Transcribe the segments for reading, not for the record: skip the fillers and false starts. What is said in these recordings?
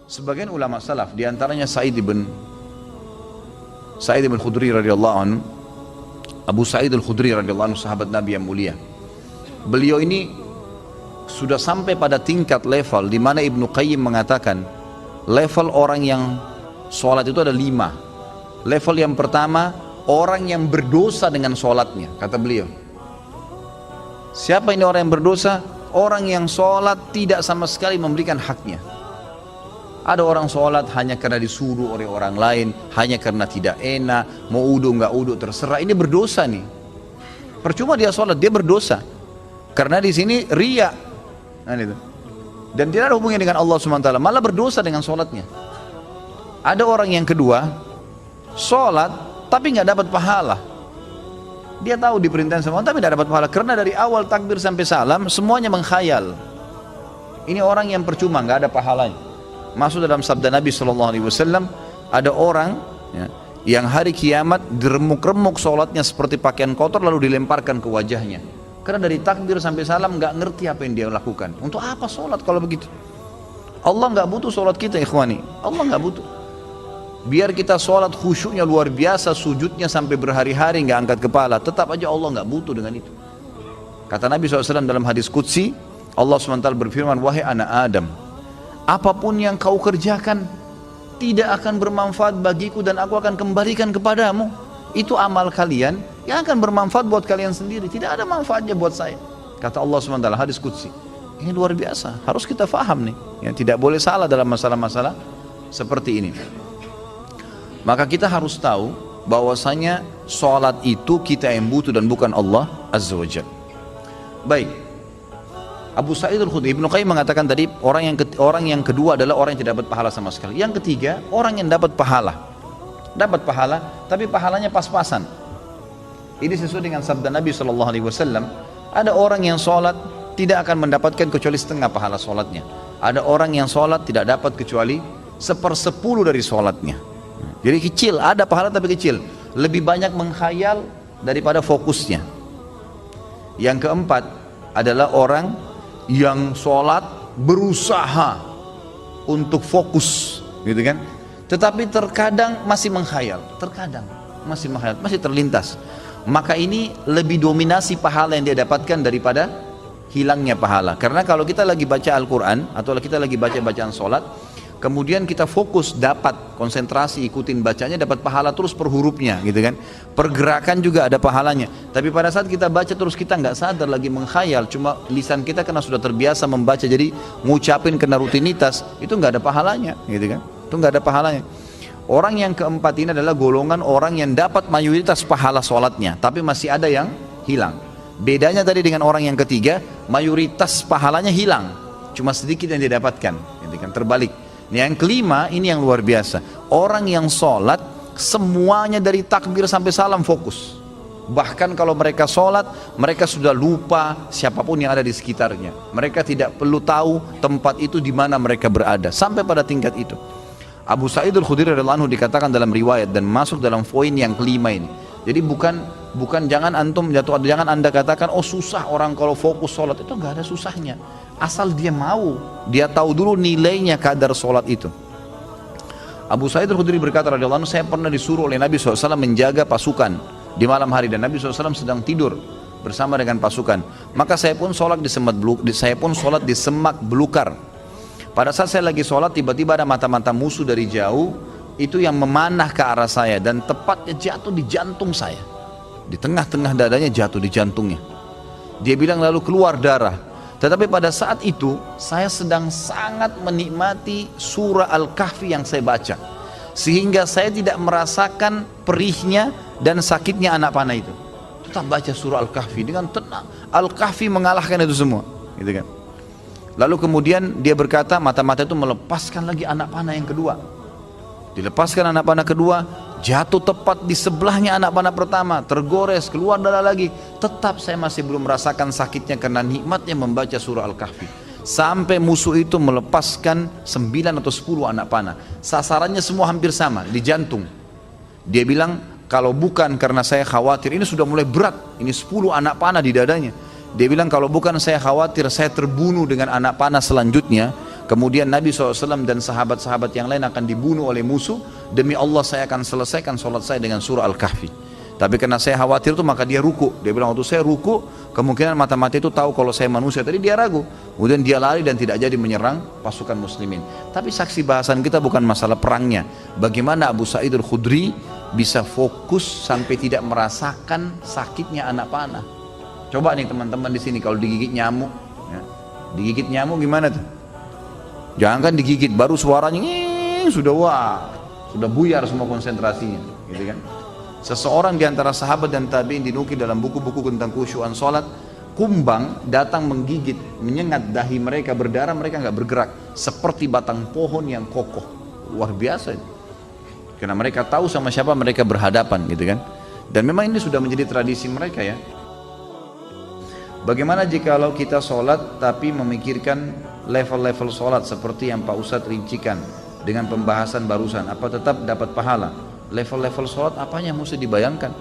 Sebagian ulama salaf, diantaranya Sa'id ibn Khudri radhiyallahu anhu, Abu Sa'id al-Khudri radhiyallahu anhu, sahabat Nabi yang mulia. Beliau ini sudah sampai pada tingkat level di mana Ibnu Qayyim mengatakan level orang yang sholat itu ada 5. Level yang pertama, orang yang berdosa dengan sholatnya, kata beliau. Siapa ini orang yang berdosa? Orang yang sholat tidak sama sekali memberikan haknya. Ada orang sholat hanya karena disuruh oleh orang lain, hanya karena tidak enak, mau udu nggak udu terserah. Ini berdosa nih. Percuma dia sholat, dia berdosa. Karena di sini riya. Nah, itu. Dan tidak ada hubungannya dengan Allah SWT, malah berdosa dengan sholatnya. Ada orang yang kedua, sholat tapi nggak dapat pahala. Dia tahu diperintahkan semua tapi tidak dapat pahala, karena dari awal takbir sampai salam semuanya mengkhayal. Ini orang yang percuma, nggak ada pahalanya. Masuk dalam sabda Nabi SAW, ada orang ya, yang hari kiamat diremuk-remuk sholatnya seperti pakaian kotor lalu dilemparkan ke wajahnya. Karena dari takbir sampai salam nggak ngerti apa yang dia lakukan. Untuk apa sholat kalau begitu? Allah nggak butuh sholat kita, ikhwani. Allah nggak butuh. Biar kita sholat khusyuknya luar biasa, sujudnya sampai berhari-hari nggak angkat kepala, tetap aja Allah nggak butuh dengan itu. Kata Nabi SAW dalam hadis qudsi, Allah SWT berfirman, wahai anak Adam, apapun yang kau kerjakan tidak akan bermanfaat bagiku dan aku akan kembalikan kepadamu. Itu amal kalian yang akan bermanfaat buat kalian sendiri, tidak ada manfaatnya buat saya. Kata Allah SWT, hadis qudsi. Ini luar biasa, harus kita faham nih, ya, tidak boleh salah dalam masalah-masalah seperti ini. Maka kita harus tahu bahwasanya sholat itu kita yang butuh dan bukan Allah Azza wa Jalla. Baik, Abu Sa'id al-Khudri, Ibnu Qayyim mengatakan tadi orang yang kedua adalah orang yang tidak dapat pahala sama sekali. Yang ketiga, orang yang dapat pahala tapi pahalanya pas-pasan. Ini sesuai dengan sabda Nabi SAW. Ada orang yang sholat tidak akan mendapatkan kecuali setengah pahala sholatnya. Ada orang yang sholat tidak dapat kecuali 1/10 dari sholatnya. Jadi kecil, ada pahala tapi kecil. Lebih banyak mengkhayal daripada fokusnya. Yang keempat adalah orang yang sholat berusaha untuk fokus, gitu kan? Tetapi terkadang masih menghayal, masih terlintas. Maka ini lebih dominasi pahala yang dia dapatkan daripada hilangnya pahala. Karena kalau kita lagi baca Al-Quran atau kita lagi baca bacaan sholat, kemudian kita fokus, dapat konsentrasi, ikutin bacanya, dapat pahala terus per hurufnya, gitu kan? Pergerakan juga ada pahalanya. Tapi pada saat kita baca terus kita nggak sadar lagi menghayal, cuma lisan kita karena sudah terbiasa membaca jadi ngucapin kena rutinitas, itu nggak ada pahalanya, gitu kan? Itu nggak ada pahalanya. Orang yang keempat ini adalah golongan orang yang dapat mayoritas pahala sholatnya, tapi masih ada yang hilang. Bedanya tadi dengan orang yang ketiga, mayoritas pahalanya hilang, cuma sedikit yang didapatkan, gitu kan? Terbalik. Yang kelima ini yang luar biasa, orang yang sholat semuanya dari takbir sampai salam fokus. Bahkan kalau mereka sholat, mereka sudah lupa siapapun yang ada di sekitarnya. Mereka tidak perlu tahu tempat itu di mana mereka berada, sampai pada tingkat itu. Abu Sa'id al-Khudri radhiyallahu anhu dikatakan dalam riwayat dan masuk dalam poin yang kelima ini. Jadi bukan jangan anda katakan oh susah orang kalau fokus sholat, itu nggak ada susahnya. Asal dia mau, dia tahu dulu nilainya kadar sholat itu. Abu Sa'id al-Khudri berkata radhiyallahu anhu, saya pernah disuruh oleh Nabi SAW menjaga pasukan di malam hari dan Nabi SAW sedang tidur bersama dengan pasukan. Maka saya pun sholat di semak belukar. Pada saat saya lagi sholat, tiba-tiba ada mata-mata musuh dari jauh itu yang memanah ke arah saya dan tepatnya jatuh di jantung saya. Di tengah-tengah dadanya jatuh di jantungnya. Dia bilang lalu keluar darah. Tetapi pada saat itu saya sedang sangat menikmati surah Al-Kahfi yang saya baca, sehingga saya tidak merasakan perihnya dan sakitnya anak panah itu. Tetap baca surah Al-Kahfi dengan tenang. Al-Kahfi mengalahkan itu semua, gitu kan? Lalu kemudian dia berkata, mata-mata itu melepaskan lagi anak panah yang kedua. Dilepaskan anak panah kedua, jatuh tepat di sebelahnya anak panah pertama, tergores, keluar darah lagi. Tetap saya masih belum merasakan sakitnya karena nikmatnya membaca surah Al-Kahfi. Sampai musuh itu melepaskan 9 atau 10 anak panah. Sasarannya semua hampir sama, di jantung. Dia bilang, kalau bukan karena saya khawatir, ini sudah mulai berat, ini 10 anak panah di dadanya. Dia bilang kalau bukan saya khawatir saya terbunuh dengan anak panah selanjutnya, kemudian Nabi SAW dan sahabat-sahabat yang lain akan dibunuh oleh musuh, demi Allah saya akan selesaikan sholat saya dengan surah Al-Kahfi. Tapi karena saya khawatir itu maka dia ruku. Dia bilang waktu saya ruku, kemungkinan mata-mata itu tahu kalau saya manusia. Tadi dia ragu. Kemudian dia lari dan tidak jadi menyerang pasukan muslimin. Tapi saksi bahasan kita bukan masalah perangnya. Bagaimana Abu Sa'id Al-Khudri bisa fokus sampai tidak merasakan sakitnya anak panah. Coba nih teman-teman di sini kalau digigit nyamuk, ya, digigit nyamuk gimana tuh? Jangan kan digigit, baru suaranya sudah sudah buyar semua konsentrasinya, gitu kan? Seseorang di antara sahabat dan tabi'in dinukil dalam buku-buku tentang khusyuan sholat, kumbang datang menggigit, menyengat dahi mereka, berdarah, mereka nggak bergerak, seperti batang pohon yang kokoh. Luar biasa ini. Karena mereka tahu sama siapa mereka berhadapan, gitu kan? Dan memang ini sudah menjadi tradisi mereka ya. Bagaimana jikalau kita sholat tapi memikirkan level-level sholat seperti yang Pak Ustadz rincikan dengan pembahasan barusan, apa tetap dapat pahala? Level-level sholat apanya yang mesti dibayangkan?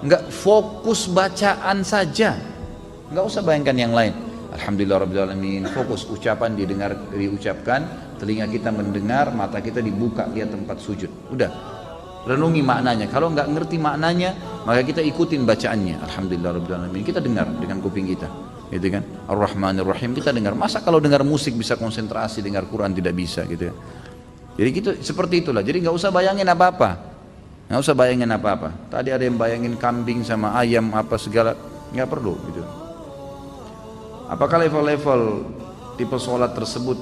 Enggak, fokus bacaan saja, enggak usah bayangkan yang lain. Alhamdulillahirrahmanirrahim, fokus ucapan diucapkan, telinga kita mendengar, mata kita dibuka lihat tempat sujud. Udah, renungi maknanya. Kalau enggak ngerti maknanya, maka kita ikutin bacaannya. Alhamdulillahirrahmanirrahim, kita dengar dengan kuping kita, gitu kan? Ar-Rahmanir-Rahim kita dengar. Masa kalau dengar musik bisa konsentrasi, dengar Quran tidak bisa, gitu ya? Jadi gitu, seperti itulah. Jadi nggak usah bayangin apa-apa. Nggak usah bayangin apa-apa. Tadi ada yang bayangin kambing sama ayam apa segala, nggak perlu gitu. Apakah level-level tipe sholat tersebut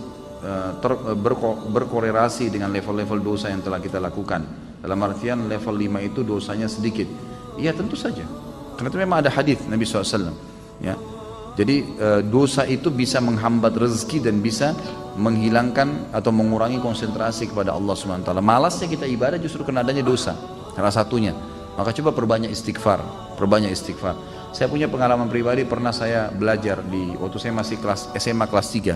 berkorelasi dengan level-level dosa yang telah kita lakukan? Dalam artian level 5 itu dosanya sedikit. Iya tentu saja. Karena itu memang ada hadis Nabi SAW. Ya. Jadi dosa itu bisa menghambat rezeki dan bisa menghilangkan atau mengurangi konsentrasi kepada Allah SWT. Malasnya kita ibadah justru karena adanya dosa. Salah satunya, maka coba perbanyak istighfar, perbanyak istighfar. Saya punya pengalaman pribadi, pernah saya belajar waktu saya masih kelas SMA kelas 3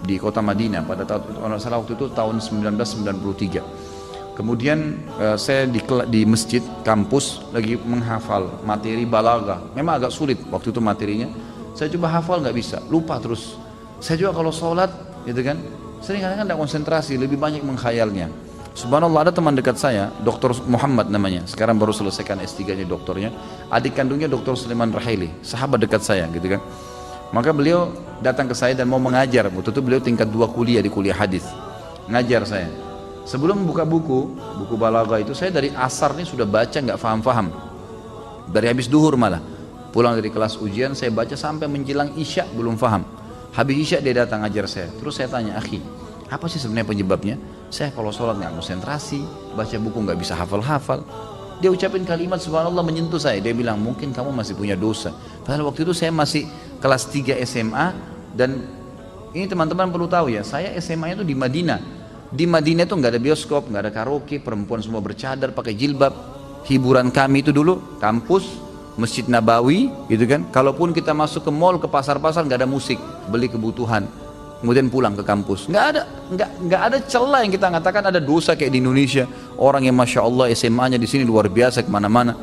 di kota Madinah pada waktu itu tahun 1993. Kemudian saya di masjid kampus lagi menghafal materi balaghah. Memang agak sulit waktu itu materinya. Saya coba hafal nggak bisa, lupa terus. Saya juga kalau sholat, gitu kan, sering kadang-kadang nggak konsentrasi, lebih banyak menghayalnya. Subhanallah, ada teman dekat saya, Dr. Muhammad namanya, sekarang baru selesaikan S3-nya doktornya, adik kandungnya Dr. Sulaiman Rahili, sahabat dekat saya, gitu kan. Maka beliau datang ke saya dan mau mengajar. Waktu itu beliau tingkat 2 kuliah di kuliah hadis, ngajar saya. Sebelum buka buku balaghah itu, saya dari asar nih sudah baca nggak faham-faham, dari habis duhur malah. Pulang dari kelas ujian saya baca sampai menjelang isya belum faham. Habis isya dia datang ajar saya. Terus saya tanya, akhi, apa sih sebenarnya penyebabnya? Saya kalau sholat nggak konsentrasi, baca buku nggak bisa hafal-hafal. Dia ucapin kalimat subhanallah menyentuh saya. Dia bilang, mungkin kamu masih punya dosa. Padahal waktu itu saya masih kelas 3 SMA. Dan ini teman-teman perlu tahu ya, saya SMA itu di Madinah. Di Madinah itu nggak ada bioskop, nggak ada karaoke, perempuan semua bercadar pakai jilbab. Hiburan kami itu dulu kampus, Masjid Nabawi, gitu kan. Kalaupun kita masuk ke mall, ke pasar-pasar, nggak ada musik, beli kebutuhan, kemudian pulang ke kampus. Nggak ada celah yang kita mengatakan ada dosa kayak di Indonesia. Orang yang masya Allah SMA-nya di sini luar biasa kemana-mana.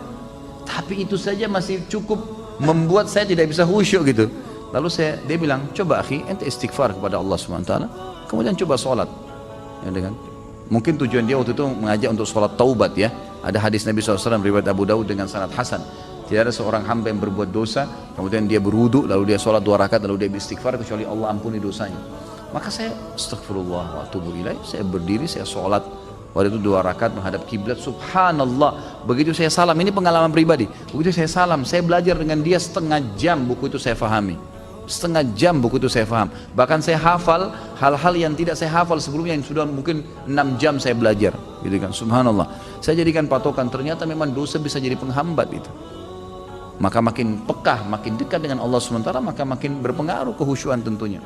Tapi itu saja masih cukup membuat saya tidak bisa khusyuk gitu. Lalu dia bilang, coba akhi, ente istighfar kepada Allah SWT, kemudian coba sholat. Ya, kan? Mungkin tujuan dia waktu itu mengajak untuk sholat taubat ya. Ada hadis Nabi SAW riwayat Abu Daud dengan sanad hasan. Tidak ada seorang hamba yang berbuat dosa, kemudian dia berwudu, lalu dia sholat 2 rakaat, lalu dia beristighfar, kecuali Allah ampuni dosanya. Maka saya astagfirullah wa atubu ilaih, saya berdiri, saya sholat. Waktu itu 2 rakaat menghadap kiblat, subhanallah. Begitu saya salam, ini pengalaman pribadi. Begitu saya salam, saya belajar dengan dia setengah jam, buku itu saya fahami. Setengah jam buku itu saya faham. Bahkan saya hafal hal-hal yang tidak saya hafal sebelumnya, yang sudah mungkin 6 jam saya belajar, gitu kan. Subhanallah. Saya jadikan patokan, ternyata memang dosa bisa jadi penghambat itu. Maka makin pekah, makin dekat dengan Allah SWT, maka makin berpengaruh kehusyuan tentunya.